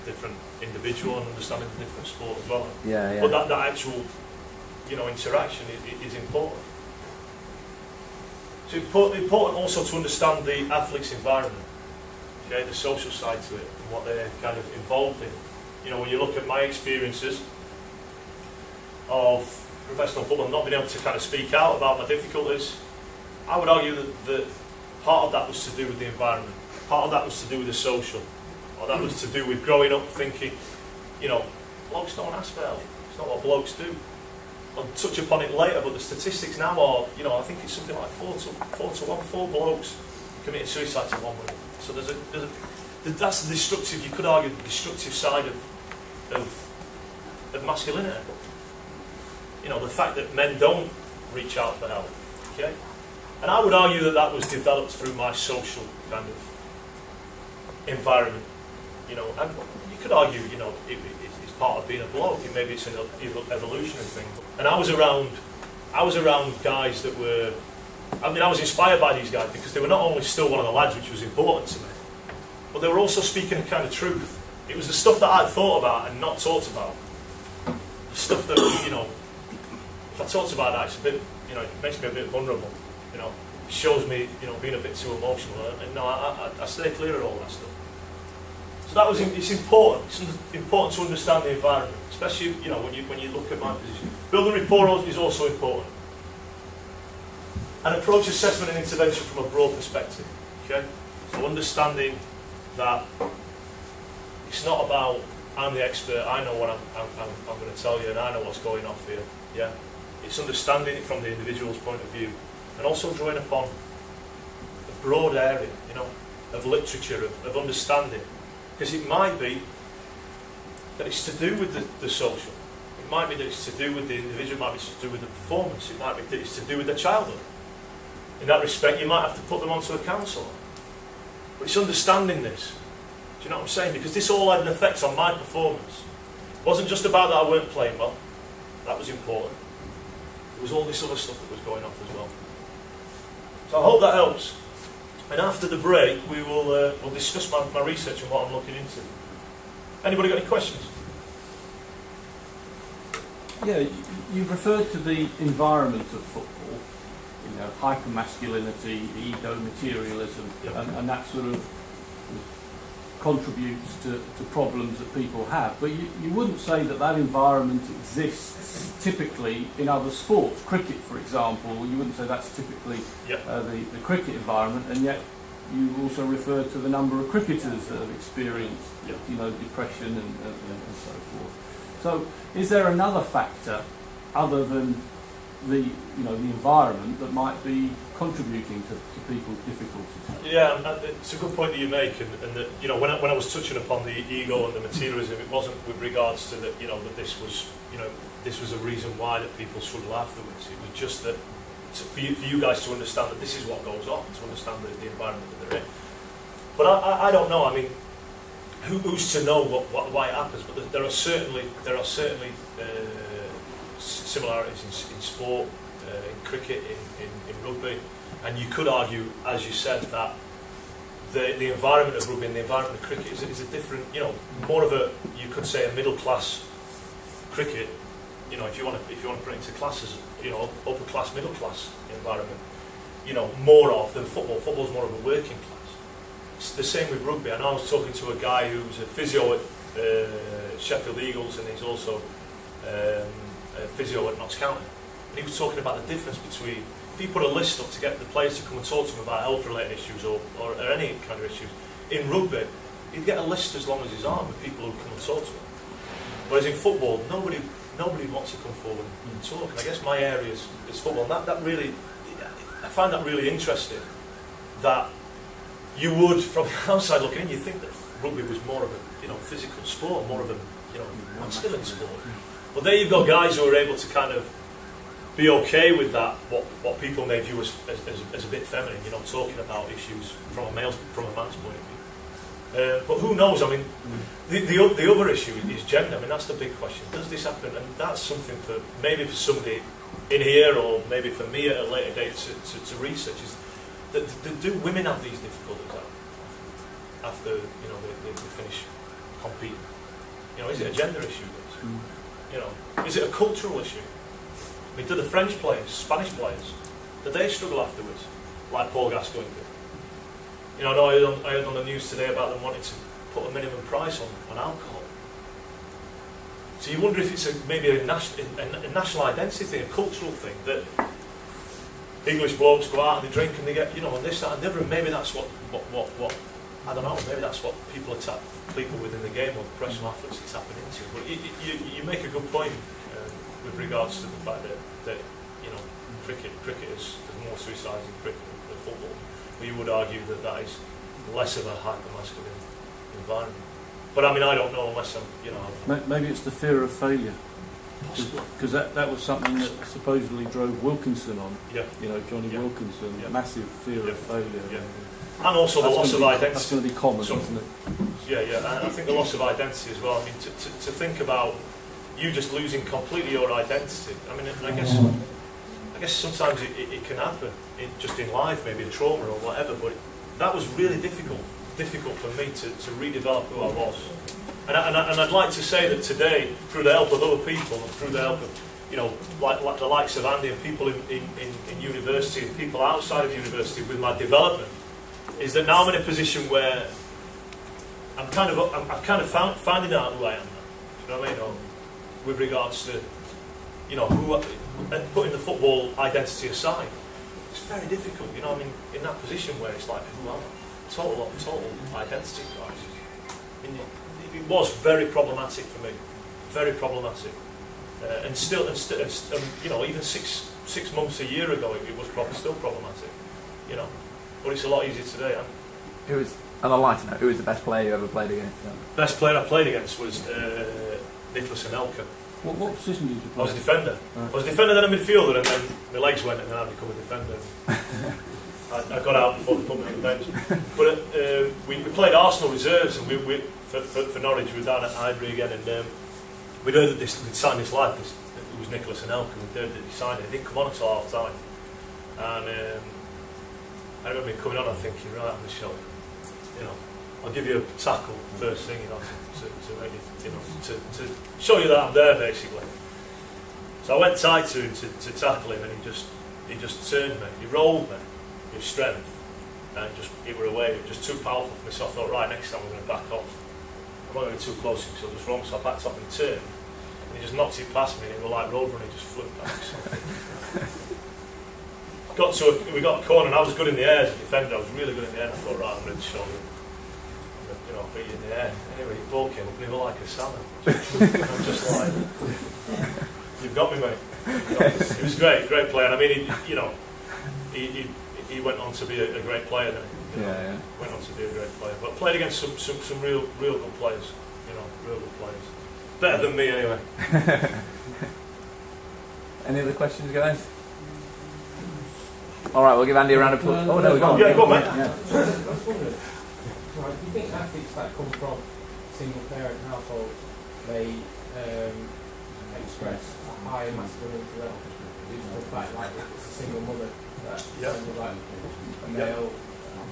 different individual and understanding the different sport as well. Yeah, yeah. But that actual, interaction is important. So it's important also to understand the athlete's environment, okay, the social side to it and what they're kind of involved in. When you look at my experiences of professional football, not being able to kind of speak out about my difficulties, I would argue that part of that was to do with the environment, part of that was to do with the social, or that was to do with growing up thinking, blokes don't ask for help, it's not what blokes do. I'll touch upon it later, but the statistics now are, I think it's something like 4 to 1, 4 blokes committed suicide to 1 woman. So that's the destructive, you could argue, the destructive side of masculinity. The fact that men don't reach out for help, okay? And I would argue that was developed through my social kind of environment, and you could argue, it's part of being a bloke, maybe it's an evolutionary thing. And I was around guys that were, I was inspired by these guys because they were not only still one of the lads, which was important to me, but they were also speaking a kind of truth. It was the stuff that I'd thought about and not talked about. The stuff that, if I talked about that, it's a bit, it makes me a bit vulnerable. It shows me, being a bit too emotional. And no, I stay clear of all that stuff. So it's important. It's important to understand the environment, especially, when you look at my position. Building rapport is also important. And approach assessment and intervention from a broad perspective. Okay? So understanding that it's not about, I'm the expert, I know what I'm going to tell you, and I know what's going off here. Yeah? It's understanding it from the individual's point of view, and also drawing upon a broad area, of literature, of understanding. Because it might be that it's to do with the social. It might be that it's to do with the individual, it might be to do with the performance, it might be that it's to do with their childhood. In that respect, you might have to put them onto a counsellor. But it's understanding this. Do you know what I'm saying? Because this all had an effect on my performance. It wasn't just about that I weren't playing well. That was important. There was all this other stuff that was going off as well. So I hope that helps. And after the break, we'll discuss my research and what I'm looking into. Anybody got any questions? Yeah, you've referred to the environment of football, hypermasculinity, ego, materialism, and that sort of contributes to problems that people have. But you wouldn't say that environment exists typically in other sports. Cricket, for example, you wouldn't say that's typically the cricket environment, and yet you also refer to the number of cricketers that have experienced depression and so forth. So is there another factor other than the environment that might be contributing to people's difficulties? Yeah, it's a good point that you make, and that when I was touching upon the ego and the materialism, it wasn't with regards to that that this was a reason why that people struggle afterwards. It was just that for you guys to understand that this is what goes on, to understand the environment that they're in. But I don't know. I mean, who's to know why it happens? But there are certainly similarities in sport, in cricket, in rugby, and you could argue, as you said, that the environment of rugby and the environment of cricket is a different, more of a, you could say, a middle class cricket. If you want to put it into classes, upper class, middle class environment, more of than football. Football's more of a working class. It's the same with rugby. I know I was talking to a guy who's a physio at Sheffield Eagles, and he's also a physio at Notts County. And he was talking about the difference between, if he put a list up to get the players to come and talk to him about health-related issues or any kind of issues, in rugby, he'd get a list as long as his arm with people who come and talk to him. Whereas in football, nobody wants to come forward and talk. And I guess my area is football. And that really, I find that really interesting. That you would, from the outside looking in, you think that rugby was more of a physical sport, more of a masculine sport. But there you've got guys who are able to kind of be okay with that, what people may view as a bit feminine, talking about issues from a man's point of view. But who knows? I mean, the other issue is gender. I mean, that's the big question. Does this happen? And that's something maybe for somebody in here, or maybe for me at a later date to research. Is that do women have these difficulties after they finish competing? Is it a gender issue? Is it a cultural issue? I mean, do the French players, Spanish players, do they struggle afterwards, like Paul Gascoigne did? I know I heard on the news today about them wanting to put a minimum price on alcohol. So you wonder if it's maybe a national identity thing, a cultural thing, that English blokes go out and they drink and they get, and this, that and the other, and maybe that's what I don't know, maybe that's what people within the game or professional athletes are tapping into. But you make a good point with regards to the fact that cricket is more suicides in cricket than football. But you would argue that is less of a hyper-masculine environment. But I mean, I don't know unless I'm, Maybe it's the fear of failure. Because that was something that supposedly drove Wilkinson on. Yeah. Johnny Wilkinson, massive fear of failure. Yeah. And also the loss of identity. That's going to be common, isn't it? Yeah, and I think the loss of identity as well. I mean, to think about you just losing completely your identity. I mean, I guess sometimes it can happen, just in life, maybe a trauma or whatever. But that was really difficult for me to redevelop who I was. And I'd like to say that today, through the help of other people and through the help of like the likes of Andy and people in university and people outside of university with my development, is that now I'm in a position where I'm kind of finding out who I am. You know what I mean? With regards to putting the football identity aside, it's very difficult. I mean, in that position where it's like, who am I? Total identity crisis. I mean, it was very problematic for me, very problematic, and even six months, a year ago, it was probably still problematic. But it's a lot easier today. And I'd like to know, who was the best player you ever played against? Best player I played against was Nicholas Anelka. What position did you play? I was a defender. I was a defender, then a midfielder, and then my legs went, and then I became a defender. I got out before they put me on the bench. But we played Arsenal reserves, and we for Norwich, we were down at Highbury again, and we'd heard that they'd signed this lad. It was Nicholas Anelka, and we'd heard that he signed it. He didn't come on until half time. And I remember him coming on and thinking, right, I'm going to show you. I'll give you a tackle first thing, to make you, to show you that I'm there, basically. So I went tight to him to tackle him, and he just turned me, he rolled me with strength, and it were away. It was just too powerful for me. So I thought, right, next time I'm going to back off. I'm not going to be too close to him, so I was wrong. So I backed off and turned, and he just knocked it past me, and it was like road running, just flipped back. So we got a corner, and I was good in the air as a defender. I was really good in the air. And I thought, right, I'm going to show you. Beat you in the air. Anyway, the ball came up, and he was like a salmon. I'm just like, you've got me, mate. He was great player. I mean, he went on to be a great player. Then went on to be a great player. But played against some real good players. Real good players. Better than me, anyway. Any other questions, guys? All right, we'll give Andy a round of applause. Oh no, go on. Yeah, go on, mate. I was wondering, right, do you think athletes that come from single parent households may express a higher masculinity level due to the fact, like, if it's a single mother that like a male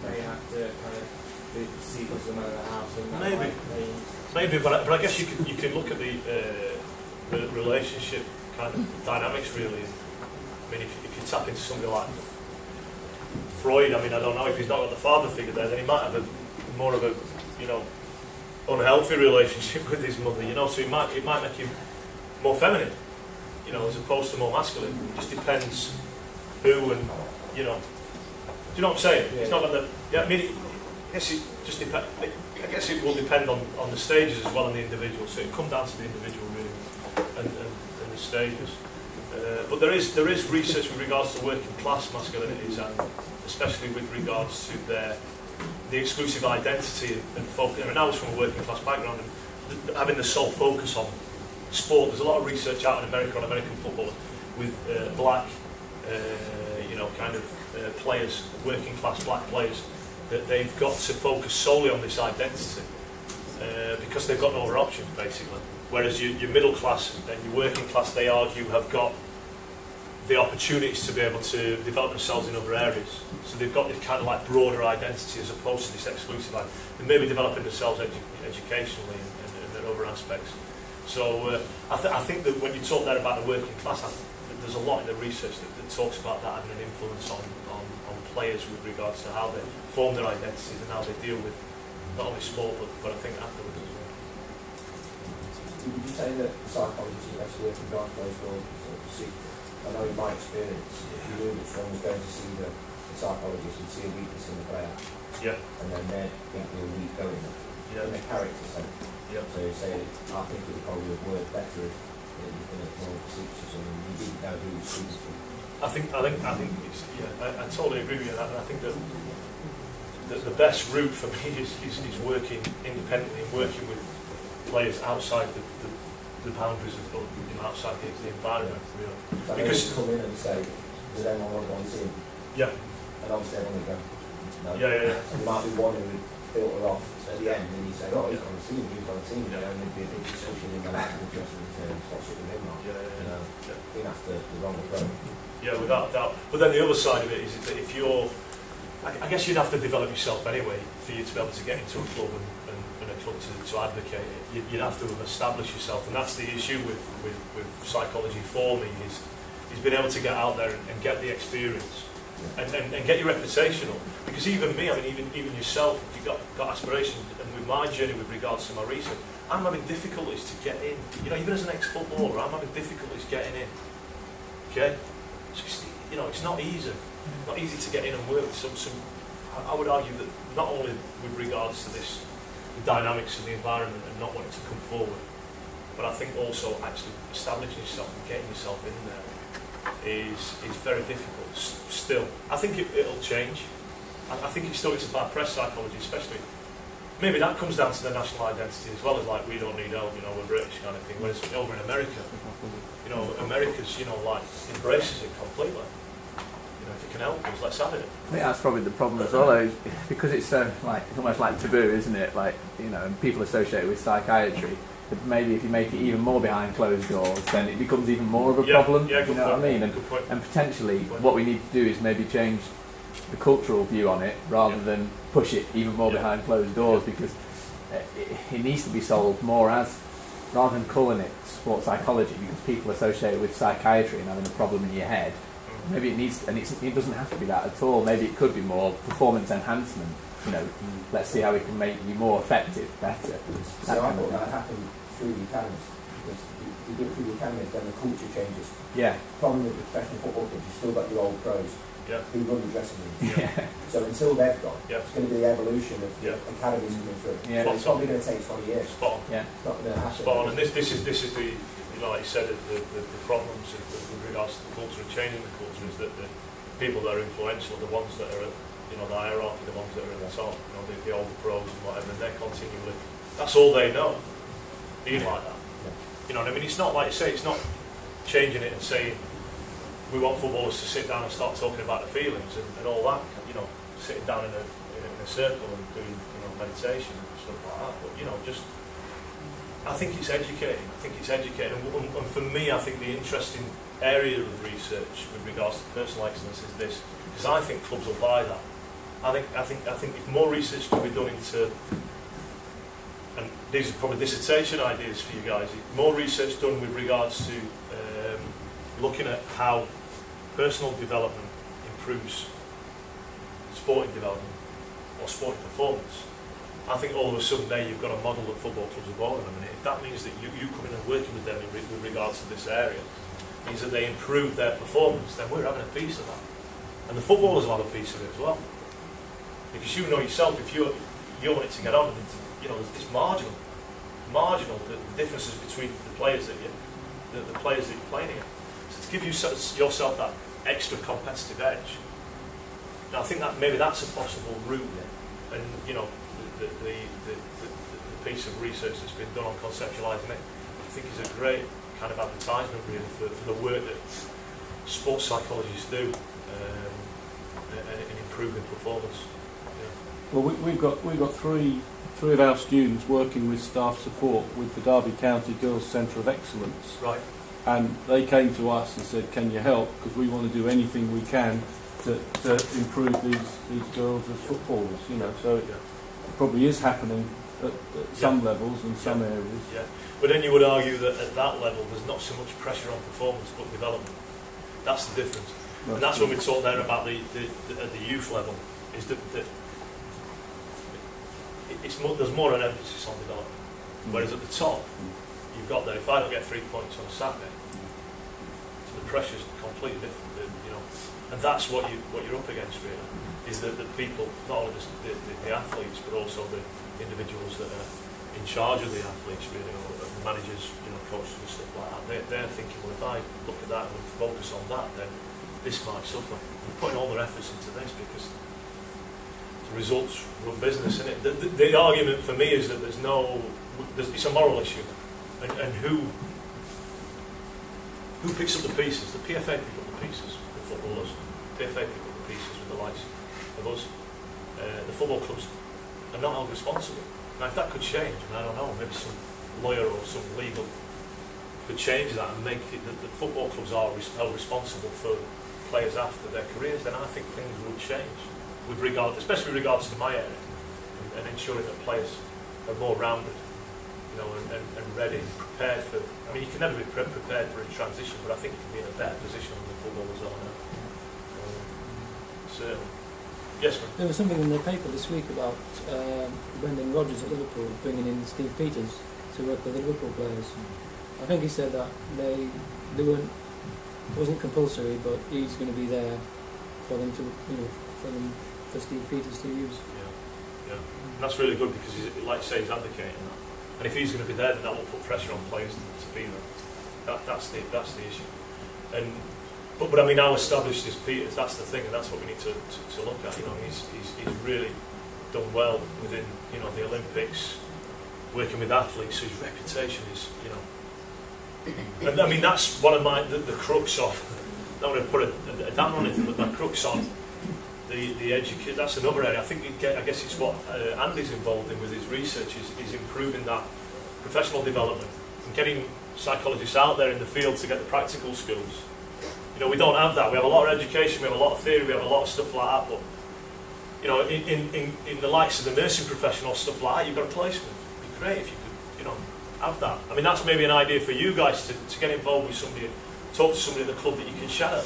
may have to kind of be perceived as the man of the house, and that maybe, but I guess you can look at the relationship kind of dynamics really. I mean, if you tap into somebody like Freud, I mean, I don't know if he's not got the father figure there, then he might have more of a, you know, unhealthy relationship with his mother, you know, so it might make him more feminine, you know, as opposed to more masculine. It just depends who and, you know, do you know what I'm saying? Yeah. It's not like I mean, I guess it just depends. I guess it will depend on the stages as well and the individual. So it comes down to the individual really, and the stages. But there is research with regards to working class masculinities, and especially with regards to the exclusive identity and focus. I mean, I was from a working class background, and having the sole focus on sport. There's a lot of research out in America on American football with black, you know, kind of players, working class black players, that they've got to focus solely on this identity because they've got no other options basically. Whereas your middle class and your working class, they argue, have got the opportunities to be able to develop themselves in other areas. So they've got this kind of like broader identity as opposed to this exclusive identity. They may be developing themselves educationally and other aspects. So I think that when you talk there about the working class, there's a lot in the research that talks about that having an influence on players with regards to how they form their identities and how they deal with not only sport but I think afterwards as well. Would you say that psychology is actually working behind closed doors? I know in my experience, you knew that someone was going to see the psychologist and see a weakness in the player, and then they'd think they were weak going in their character sense. So you say, I think it would probably have worked better if in a more procedure and you didn't know who was speaking to. I think it's, I totally agree with you on that, and I think that the best route for me is working independently and working with players outside the boundaries of, you know, outside the environment, really. So because you come in and say, does anyone want to go and see him? Yeah. And obviously everyone will go, no. Yeah. And there might be one who would filter off at the end and you say, oh, he's on the team, he's on the team, and there'd be a big discussion in the lab and just in terms of what's it with him on. You know, I think that's the wrong approach. Yeah, without doubt. But then the other side of it is that if you're, I guess you'd have to develop yourself anyway for you to be able to get into a club and a club to advocate it. You'd have to establish yourself, and that's the issue with psychology for me is being able to get out there and get the experience and get your reputational. Because even me, I mean, even yourself, if you've got aspirations, and with my journey with regards to my research, I'm having difficulties to get in. You know, even as an ex-footballer, I'm having difficulties getting in. Okay, so you know, it's not easy. Not easy to get in and work. I would argue that not only with regards to the dynamics of the environment and not wanting to come forward, but I think also actually establishing yourself and getting yourself in there is very difficult still. I think it'll change. I think it's about press psychology, especially. Maybe that comes down to the national identity as well as like we don't need help, you know, we're British kind of thing. Whereas over in America, you know, America's, you know, like embraces it completely. You know, if it can help us, let's have it. I think that's probably the problem as well, though, because it's so it's almost like taboo, isn't it? Like, you know, and people associate it with psychiatry. But maybe if you make it even more behind closed doors, then it becomes even more of a problem. Yeah, you know what I mean? And potentially, what we need to do is maybe change the cultural view on it rather than push it even more behind closed doors, because it needs to be sold more as, rather than calling it sports psychology, because people associate it with psychiatry and having a problem in your head. Maybe it needs, and it doesn't have to be that at all. Maybe it could be more performance enhancement. You know, let's see how we can make you more effective, better. So I thought that happened through the academies. You do it through the academies, then the culture changes. Yeah. The problem with the professional football clubs, you've still got your old pros who run the dressing room. Yeah. So until they've gone, it's going to be the evolution of the academies coming through. Yeah. It's probably going to take 20 years. Spot on. Yeah. It's not going to happen. Spot on. And this is the, you know, like you said, the problems with regards to the culture and changing the culture is that the people that are influential, the ones that are, you know, the hierarchy, the ones that are at the top, you know, the older pros and whatever, and they're continually, that's all they know. Being like that. You know what I mean? It's not like you say, it's not changing it and saying, we want footballers to sit down and start talking about their feelings and all that, you know, sitting down in a circle and doing, you know, meditation and stuff like that. But, you know, just, I think it's educating. And for me, I think the interesting area of research with regards to personal excellence is this, because I think clubs will buy that. I think if more research can be done into, and these are probably dissertation ideas for you guys, more research done with regards to looking at how personal development improves sporting development or sporting performance. I think all of a sudden there you've got a model that football clubs are born. I mean, if that means that you come in and working with them with regards to this area, means that they improve their performance, then we're having a piece of that. And the footballers will have a piece of it as well. Because you know yourself, if you want it to get on, you know, it's marginal. The differences between the players that you're playing against. So to give yourself that extra competitive edge, now I think that maybe that's a possible route. And you know, the piece of research that's been done on conceptualising it, I think is a great kind of advertisement really for the work that sports psychologists do in improving performance. Well, we've got three of our students working with staff support with the Derby County Girls Centre of Excellence. Right. And they came to us and said, "Can you help? Because we want to do anything we can to improve these girls as footballers." You know, so it probably is happening at some levels in some areas. Yeah. But then you would argue that at that level, there's not so much pressure on performance but development. That's the difference. And that's when we talk there about at the youth level, is that there's more an emphasis on development. Whereas at the top, you've got that if I don't get 3 points on a Saturday, so the pressure's completely different, you know. And that's what you're up against really, is that the people, not only the athletes, but also the individuals that are in charge of the athletes really, or the managers, you know, coaches and stuff like that. They're thinking, well, if I look at that and focus on that, then this might suffer. We're putting all their efforts into this because the results run business, isn't it? The argument for me is that it's a moral issue, and who picks up the pieces? The PFA pick up the pieces, the footballers. PFA pick up the pieces with the likes of us. The football clubs are not held responsible. Now, if that could change, and I don't know, maybe some lawyer or some legal could change that and make it that the football clubs are held responsible for players after their careers, then I think things would change, especially with regards to my area, and ensuring that players are more rounded, you know, and ready, prepared for. I mean, you can never be prepared for a transition, but I think you can be in a better position than the footballers are now. Certainly. Yes, ma'am. There was something in the paper this week about Brendan Rodgers at Liverpool bringing in Steve Peters to work with the Liverpool players. I think he said that they weren't. It wasn't compulsory, but he's going to be there for them to, you know, for Steve Peters to use. Yeah. And that's really good because, like you say, he's advocating that. And if he's going to be there, then that will put pressure on players to be there. That's the issue. And but I mean, how established is Peters? That's the thing, and that's what we need to look at. You know, he's really done well within, you know, the Olympics, working with athletes. So his reputation is, you know. And I mean, that's one of the crux of. I don't want to put a damper on it, but the crux on the education. That's another area. I guess it's what Andy's involved in with his research is improving that professional development and getting psychologists out there in the field to get the practical skills. You know, we don't have that. We have a lot of education, we have a lot of theory, we have a lot of stuff like that. But you know, in the likes of the nursing profession or stuff like that, you've got a placement. It'd be great if you could, you know, have that. I mean, that's maybe an idea for you guys to get involved with somebody, talk to somebody at the club that you can shadow.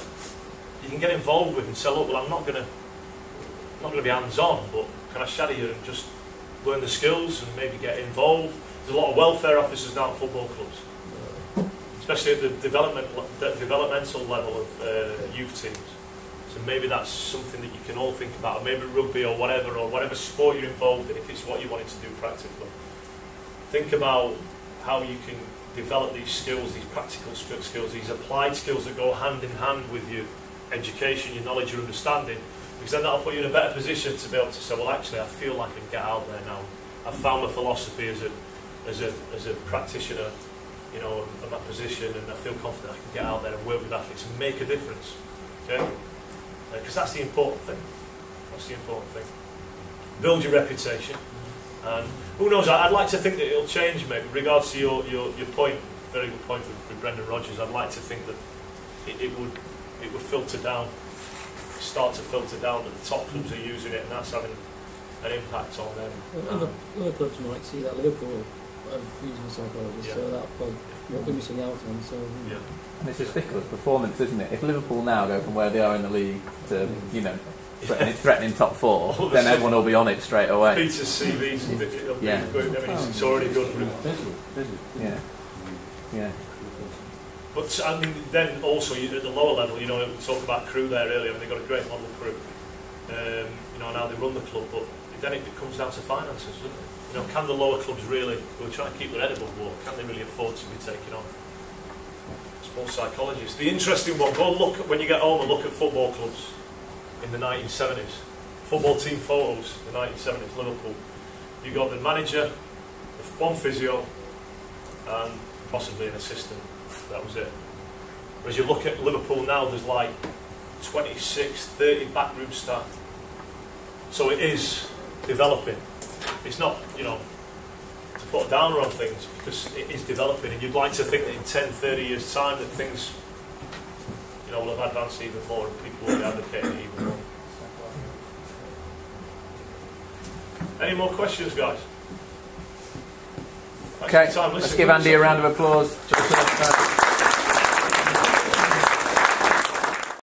You can get involved with and say, look, well, I'm not going to be hands-on, but can I shadow you and just learn the skills and maybe get involved? There's a lot of welfare officers now at football clubs, especially at the developmental level of youth teams. So maybe that's something that you can all think about, maybe rugby or whatever sport you're involved in, if it's what you wanted to do practically. Think about how you can develop these skills, these practical skills, these applied skills that go hand in hand with your education, your knowledge, your understanding, because then that'll put you in a better position to be able to say, well, actually, I feel like I can get out there now. I've found my philosophy as a practitioner you know, and my position, and I feel confident I can get out there and work with athletes and make a difference. Okay, because that's the important thing. That's the important thing. Build your reputation, and who knows? I'd like to think that it'll change, mate. With regards to your point, very good point with Brendan Rodgers. I'd like to think that it would filter down, start to filter down, that the top clubs are using it, and that's having an impact on them. Other clubs might see that Liverpool are using a psychologist, so that what we're missing out on. So and it's just fickle performance, isn't it? If Liverpool now go from where they are in the league to, you know, threatening top 4, then everyone will be on it straight away. Peter's CV's it's already good. Yeah. But I mean, then also at the lower level, you know, we talked about crew there earlier, and they've got a great model crew. You know, and how they run the club, but then it comes down to finances, doesn't it? You know, can the lower clubs really, who are trying to keep their head above water, can they really afford to be taking on sports psychologists? The interesting one, go and look, when you get home, and look at football clubs in the 1970s. Football team photos, the 1970s, Liverpool. You got the manager, one physio, and possibly an assistant. That was it. Whereas you look at Liverpool now, there's like 26, 30 backroom staff. So it is developing. It's not, you know, to put a downer on things, because it is developing, and you'd like to think that in 10, 30 years' time that things, you know, will have advanced even more and people will be advocating it even more. Any more questions, guys? Okay, let's give Andy a round of applause.